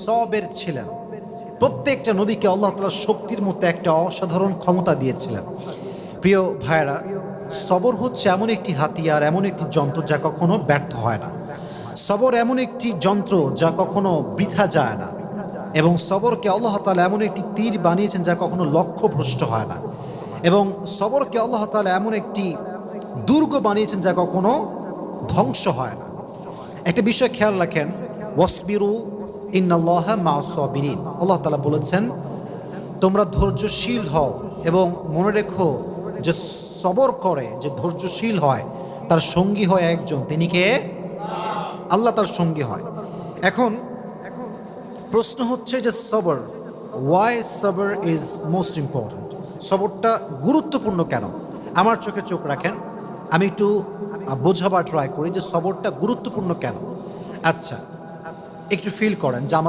সবের ছিলেন। প্রত্যেকটা নবীকে আল্লাহ তাআলা শক্তির মতো একটা অসাধারণ ক্ষমতা দিয়েছিলেন। প্রিয় ভাইয়েরা, সবর হচ্ছে এমন একটি হাতিয়ার, এমন একটি যন্ত্র যা কখনো ব্যর্থ হয় না। সবর এমন একটি যন্ত্র যা কখনো বৃথা যায় না, এবং সবরকে আল্লাহ তাআলা এমন একটি তীর বানিয়েছেন যা কখনো লক্ষ্যভ্রষ্ট হয় না, এবং সবরকে আল্লাহ তাআলা এমন একটি দুর্গ বানিয়েছেন যা কখনো ধ্বংস হয় না। একটা বিষয় খেয়াল রাখেন, ওয়াসবিরু ইন্নাল্লাহা মা'আস সাবিরিন। আল্লাহ তাআলা বলেছেন তোমরা ধৈর্যশীল হও, এবং মনে রেখো যে সবর করে, যে ধৈর্যশীল হয়, তার সঙ্গী হয় একজন, তিনি কে? আল্লাহ তার সঙ্গী হয়। এখন প্রশ্ন হচ্ছে যে সবর, ওয়াই সবর ইজ মোস্ট ইম্পর্ট্যান্ট? সবরটা গুরুত্বপূর্ণ কেন? আমার চোখে চোখ রাখেন, আমি একটু বোঝাবার ট্রাই করি যে সবরটা গুরুত্বপূর্ণ কেন। আচ্ছা, একটু ফিল করেন যে